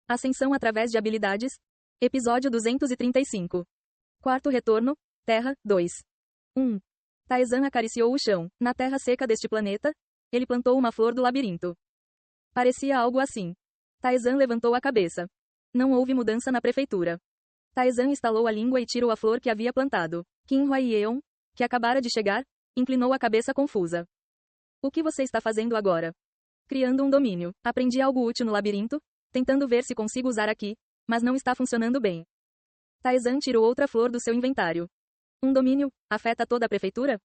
Ascensão através de habilidades. Episódio 235. Quarto retorno. Terra, 2. 1. Taizan acariciou o chão. Na terra seca deste planeta, ele plantou uma flor do labirinto. Parecia algo assim. Taizan levantou a cabeça. Não houve mudança na prefeitura. Taizan estalou a língua e tirou a flor que havia plantado. Qin Huaiyeon, que acabara de chegar, inclinou a cabeça confusa. O que você está fazendo agora? Criando um domínio. Aprendi algo útil no labirinto, tentando ver se consigo usar aqui, mas não está funcionando bem. Taizan tirou outra flor do seu inventário. Um domínio? Afeta toda a prefeitura?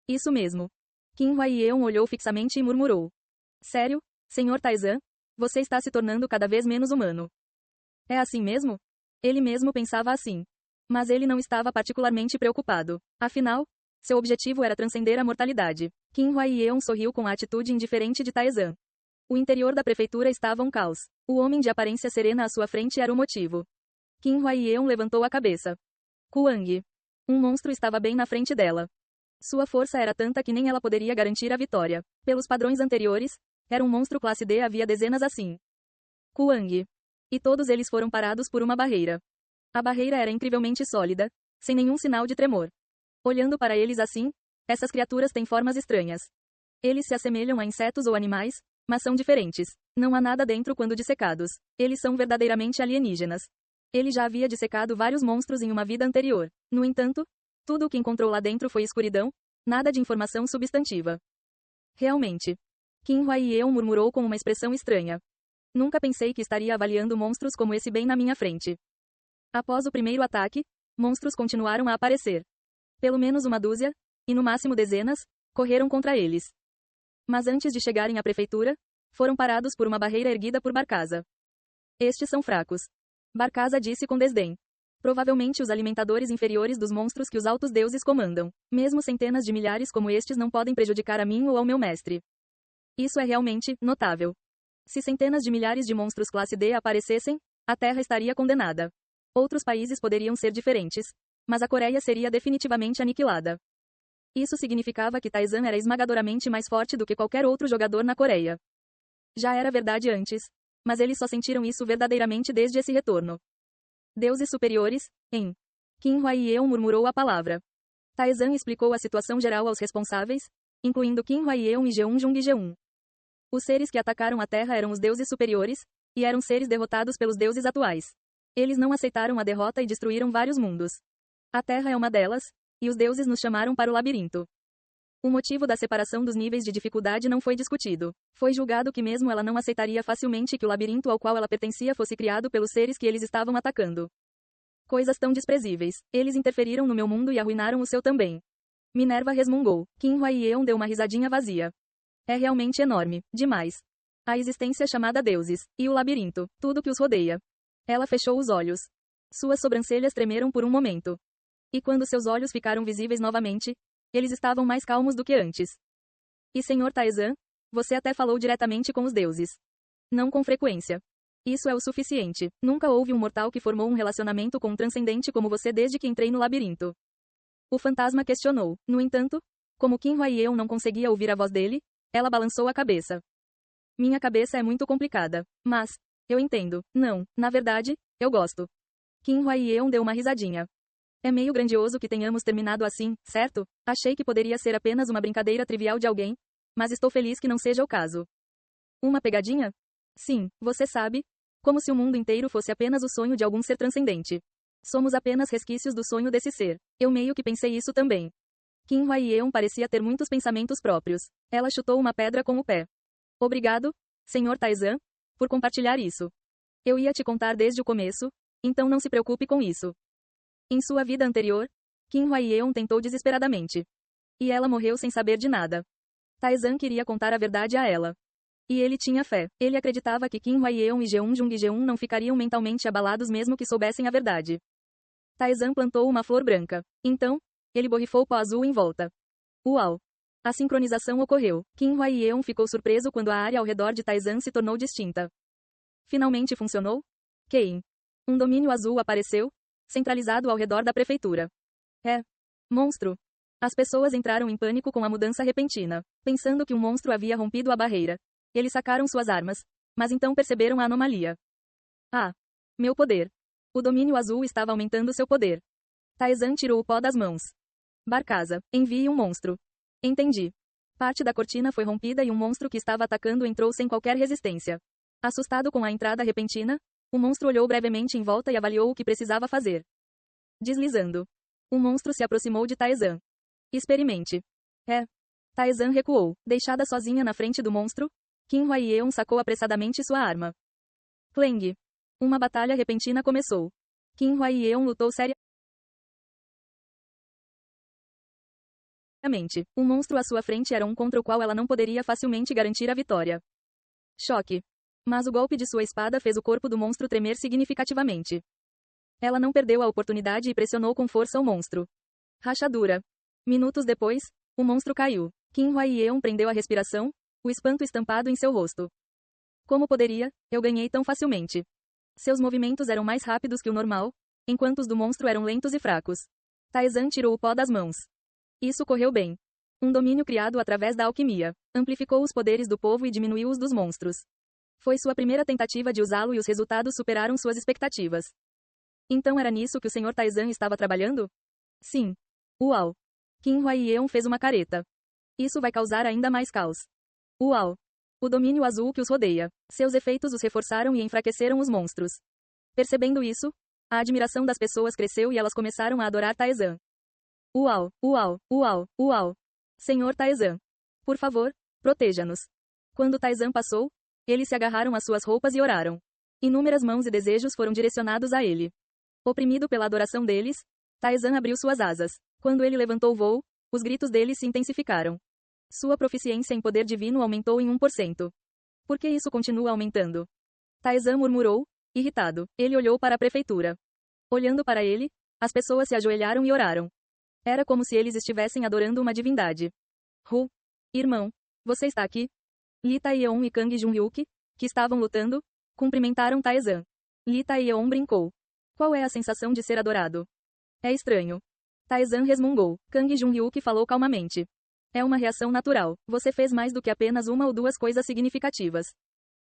Isso mesmo. Qin Huaiyeon olhou fixamente e murmurou. Sério, Sr. Taizan? Você está se tornando cada vez menos humano. É assim mesmo? Ele mesmo pensava assim. Mas ele não estava particularmente preocupado. Afinal, seu objetivo era transcender a mortalidade. Qin Huaiyeon sorriu com a atitude indiferente de Taizan. O interior da prefeitura estava um caos. O homem de aparência serena à sua frente era o motivo. Qin Huaiyeon levantou a cabeça. Kuang. Um monstro estava bem na frente dela. Sua força era tanta que nem ela poderia garantir a vitória. Pelos padrões anteriores, era um monstro classe D, havia dezenas assim. Kuang. E todos eles foram parados por uma barreira. A barreira era incrivelmente sólida, sem nenhum sinal de tremor. Olhando para eles assim, essas criaturas têm formas estranhas. Eles se assemelham a insetos ou animais, mas são diferentes. Não há nada dentro quando dissecados. Eles são verdadeiramente alienígenas. Ele já havia dissecado vários monstros em uma vida anterior. No entanto, tudo o que encontrou lá dentro foi escuridão, nada de informação substantiva. Realmente. Qin Huaiyeon murmurou com uma expressão estranha. Nunca pensei que estaria avaliando monstros como esse bem na minha frente. Após o primeiro ataque, monstros continuaram a aparecer. Pelo menos uma dúzia, e no máximo dezenas, correram contra eles. Mas antes de chegarem à prefeitura, foram parados por uma barreira erguida por Barcaza. Estes são fracos. Barcaza disse com desdém. Provavelmente os alimentadores inferiores dos monstros que os altos deuses comandam. Mesmo centenas de milhares como estes não podem prejudicar a mim ou ao meu mestre. Isso é realmente notável. Se centenas de milhares de monstros classe D aparecessem, a Terra estaria condenada. Outros países poderiam ser diferentes, mas a Coreia seria definitivamente aniquilada. Isso significava que Taizan era esmagadoramente mais forte do que qualquer outro jogador na Coreia. Já era verdade antes, mas eles só sentiram isso verdadeiramente desde esse retorno. Deuses superiores, em. Qin Huaiyeon murmurou a palavra. Taizan explicou a situação geral aos responsáveis, incluindo Qin Huaiyeon e Jeonjung e Jeon. Os seres que atacaram a Terra eram os deuses superiores, e eram seres derrotados pelos deuses atuais. Eles não aceitaram a derrota e destruíram vários mundos. A Terra é uma delas, e os deuses nos chamaram para o labirinto. O motivo da separação dos níveis de dificuldade não foi discutido. Foi julgado que mesmo ela não aceitaria facilmente que o labirinto ao qual ela pertencia fosse criado pelos seres que eles estavam atacando. Coisas tão desprezíveis. Eles interferiram no meu mundo e arruinaram o seu também. Minerva resmungou. Qin Huaiyeon deu uma risadinha vazia. É realmente enorme, demais. A existência chamada deuses, e o labirinto, tudo que os rodeia. Ela fechou os olhos. Suas sobrancelhas tremeram por um momento. E quando seus olhos ficaram visíveis novamente, eles estavam mais calmos do que antes. E Sr. Taizan, você até falou diretamente com os deuses. Não com frequência. Isso é o suficiente. Nunca houve um mortal que formou um relacionamento com um transcendente como você desde que entrei no labirinto. O fantasma questionou. No entanto, como Qin Huaiyeon não conseguia ouvir a voz dele, ela balançou a cabeça. Minha cabeça é muito complicada. Mas, eu entendo. Não, na verdade, eu gosto. Qin Huaiyeon deu uma risadinha. É meio grandioso que tenhamos terminado assim, certo? Achei que poderia ser apenas uma brincadeira trivial de alguém, mas estou feliz que não seja o caso. Uma pegadinha? Sim, você sabe, como se o mundo inteiro fosse apenas o sonho de algum ser transcendente. Somos apenas resquícios do sonho desse ser. Eu meio que pensei isso também. Qin Huaiyeon parecia ter muitos pensamentos próprios. Ela chutou uma pedra com o pé. Obrigado, Sr. Taizan, por compartilhar isso. Eu ia te contar desde o começo, então não se preocupe com isso. Em sua vida anterior, Qin Huaiyeon tentou desesperadamente. E ela morreu sem saber de nada. Taizan queria contar a verdade a ela. E ele tinha fé. Ele acreditava que Qin Huaiyeon e Jeonjung e Jeon não ficariam mentalmente abalados mesmo que soubessem a verdade. Taizan plantou uma flor branca. Então, ele borrifou pó azul em volta. Uau! A sincronização ocorreu. Qin Huaiyeon ficou surpreso quando a área ao redor de Taizan se tornou distinta. Finalmente funcionou? Quem? Um domínio azul apareceu, centralizado ao redor da prefeitura. É. Monstro. As pessoas entraram em pânico com a mudança repentina, pensando que um monstro havia rompido a barreira. Eles sacaram suas armas, mas então perceberam a anomalia. Ah! Meu poder! O domínio azul estava aumentando seu poder. Taizan tirou o pó das mãos. Barcaza, envie um monstro. Entendi. Parte da cortina foi rompida e um monstro que estava atacando entrou sem qualquer resistência. Assustado com a entrada repentina, o monstro olhou brevemente em volta e avaliou o que precisava fazer. Deslizando. O monstro se aproximou de Taizan. Experimente. É. Taizan recuou, deixada sozinha na frente do monstro. Qin Huaiyeon sacou apressadamente sua arma. Clang. Uma batalha repentina começou. Qin Huaiyeon lutou seriamente. O monstro à sua frente era um contra o qual ela não poderia facilmente garantir a vitória. Choque. Mas o golpe de sua espada fez o corpo do monstro tremer significativamente. Ela não perdeu a oportunidade e pressionou com força o monstro. Rachadura. Minutos depois, o monstro caiu. Qin Huaiyeon prendeu a respiração, o espanto estampado em seu rosto. Como poderia, eu ganhei tão facilmente. Seus movimentos eram mais rápidos que o normal, enquanto os do monstro eram lentos e fracos. Taizan tirou o pó das mãos. Isso correu bem. Um domínio criado através da alquimia amplificou os poderes do povo e diminuiu os dos monstros. Foi sua primeira tentativa de usá-lo e os resultados superaram suas expectativas. Então era nisso que o Sr. Taizan estava trabalhando? Sim. Uau! Qin Huaiyeon fez uma careta. Isso vai causar ainda mais caos. Uau! O domínio azul que os rodeia. Seus efeitos os reforçaram e enfraqueceram os monstros. Percebendo isso, a admiração das pessoas cresceu e elas começaram a adorar Taizan. Uau, uau, uau, uau. Senhor Taizan. Por favor, proteja-nos. Quando Taizan passou, eles se agarraram às suas roupas e oraram. Inúmeras mãos e desejos foram direcionados a ele. Oprimido pela adoração deles, Taizan abriu suas asas. Quando ele levantou o voo, os gritos deles se intensificaram. Sua proficiência em poder divino aumentou em 1%. Por que isso continua aumentando? Taizan murmurou, irritado. Ele olhou para a prefeitura. Olhando para ele, as pessoas se ajoelharam e oraram. Era como se eles estivessem adorando uma divindade. Irmão, você está aqui? Li Taeyeon e Kang Junhyuk, que estavam lutando, cumprimentaram Taizan. Li Taeyeon brincou. Qual é a sensação de ser adorado? É estranho. Taizan resmungou. Kang Junhyuk falou calmamente. É uma reação natural. Você fez mais do que apenas uma ou duas coisas significativas.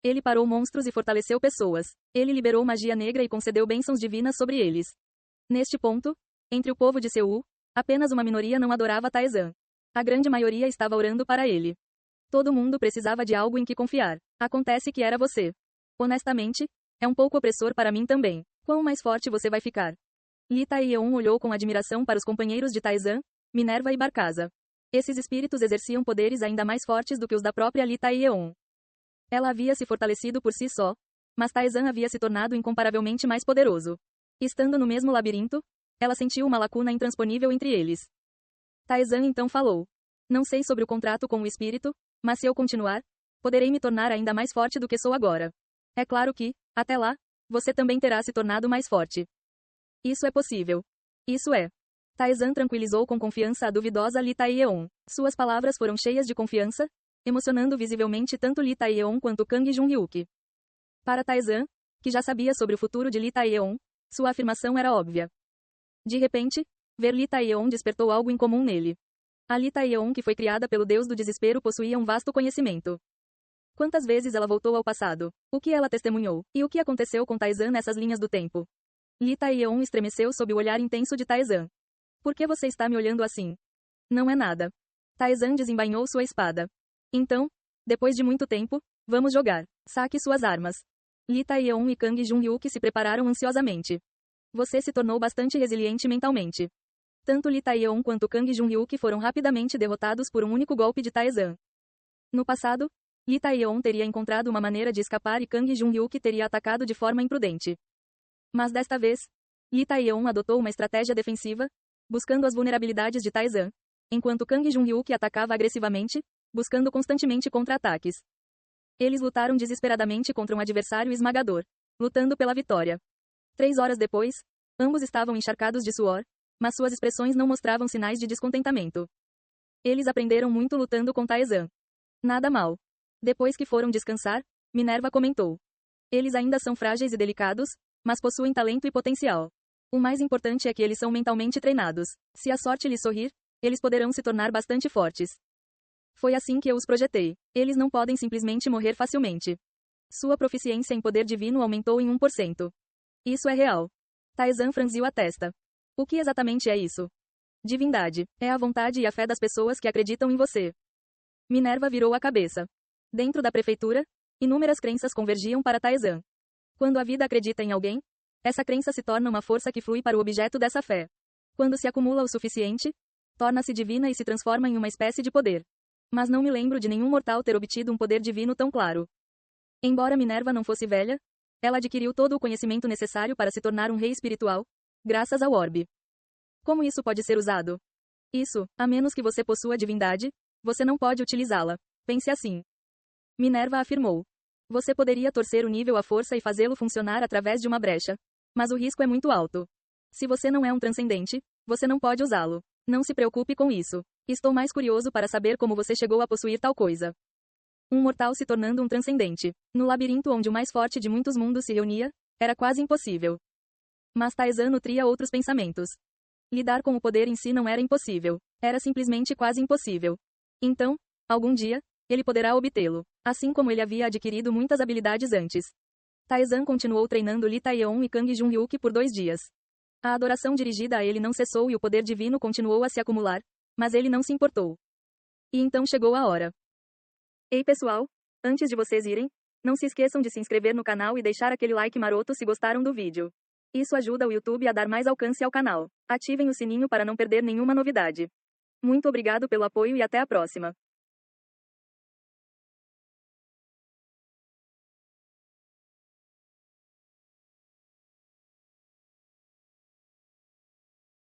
Ele parou monstros e fortaleceu pessoas. Ele liberou magia negra e concedeu bênçãos divinas sobre eles. Neste ponto, entre o povo de Seul, apenas uma minoria não adorava Taizan. A grande maioria estava orando para ele. Todo mundo precisava de algo em que confiar. Acontece que era você. Honestamente, é um pouco opressor para mim também. Quão mais forte você vai ficar? Li Taeyeon olhou com admiração para os companheiros de Taizan, Minerva e Barcaza. Esses espíritos exerciam poderes ainda mais fortes do que os da própria Li Taeyeon. Ela havia se fortalecido por si só, mas Taizan havia se tornado incomparavelmente mais poderoso. Estando no mesmo labirinto, ela sentiu uma lacuna intransponível entre eles. Taizan então falou. Não sei sobre o contrato com o espírito, mas se eu continuar, poderei me tornar ainda mais forte do que sou agora. É claro que, até lá, você também terá se tornado mais forte. Isso é possível. Isso é. Taizan tranquilizou com confiança a duvidosa Li Taeyeon. Suas palavras foram cheias de confiança, emocionando visivelmente tanto Li Taeyeon quanto Kang Junhyuk. Para Taizan, que já sabia sobre o futuro de Li Taeyeon, sua afirmação era óbvia. De repente, ver Li Taeyeon despertou algo incomum nele. A Li Taeyeon que foi criada pelo deus do desespero possuía um vasto conhecimento. Quantas vezes ela voltou ao passado? O que ela testemunhou? E o que aconteceu com Taizan nessas linhas do tempo? Li Taeyeon estremeceu sob o olhar intenso de Taizan. Por que você está me olhando assim? Não é nada. Taizan desembainhou sua espada. Então, depois de muito tempo, vamos jogar. Saque suas armas. Li Taeyeon e Kang Junhyuk se prepararam ansiosamente. Você se tornou bastante resiliente mentalmente. Tanto Li Taeyeon quanto Kang Junhyuk foram rapidamente derrotados por um único golpe de Taizan. No passado, Li Taeyeon teria encontrado uma maneira de escapar e Kang Junhyuk teria atacado de forma imprudente. Mas desta vez, Li Taeyeon adotou uma estratégia defensiva, buscando as vulnerabilidades de Taizan, enquanto Kang Junhyuk atacava agressivamente, buscando constantemente contra-ataques. Eles lutaram desesperadamente contra um adversário esmagador, lutando pela vitória. 3 horas depois, ambos estavam encharcados de suor, mas suas expressões não mostravam sinais de descontentamento. Eles aprenderam muito lutando com Taizan. Nada mal. Depois que foram descansar, Minerva comentou. Eles ainda são frágeis e delicados, mas possuem talento e potencial. O mais importante é que eles são mentalmente treinados. Se a sorte lhes sorrir, eles poderão se tornar bastante fortes. Foi assim que eu os projetei. Eles não podem simplesmente morrer facilmente. Sua proficiência em poder divino aumentou em 1%. Isso é real. Taizan franziu a testa. O que exatamente é isso? Divindade. É a vontade e a fé das pessoas que acreditam em você. Minerva virou a cabeça. Dentro da prefeitura, inúmeras crenças convergiam para Taizan. Quando a vida acredita em alguém, essa crença se torna uma força que flui para o objeto dessa fé. Quando se acumula o suficiente, torna-se divina e se transforma em uma espécie de poder. Mas não me lembro de nenhum mortal ter obtido um poder divino tão claro. Embora Minerva não fosse velha, ela adquiriu todo o conhecimento necessário para se tornar um rei espiritual, graças ao orbe. Como isso pode ser usado? Isso, a menos que você possua divindade, você não pode utilizá-la. Pense assim. Minerva afirmou. Você poderia torcer o nível à força e fazê-lo funcionar através de uma brecha. Mas o risco é muito alto. Se você não é um transcendente, você não pode usá-lo. Não se preocupe com isso. Estou mais curioso para saber como você chegou a possuir tal coisa. Um mortal se tornando um transcendente. No labirinto onde o mais forte de muitos mundos se reunia, era quase impossível. Mas Taizan nutria outros pensamentos. Lidar com o poder em si não era impossível. Era simplesmente quase impossível. Então, algum dia, ele poderá obtê-lo, assim como ele havia adquirido muitas habilidades antes. Taizan continuou treinando Li Taeyeon e Kang Junhyuk por 2 dias. A adoração dirigida a ele não cessou e o poder divino continuou a se acumular, mas ele não se importou. E então chegou a hora. Ei pessoal, antes de vocês irem, não se esqueçam de se inscrever no canal e deixar aquele like maroto se gostaram do vídeo. Isso ajuda o YouTube a dar mais alcance ao canal. Ativem o sininho para não perder nenhuma novidade. Muito obrigado pelo apoio e até a próxima.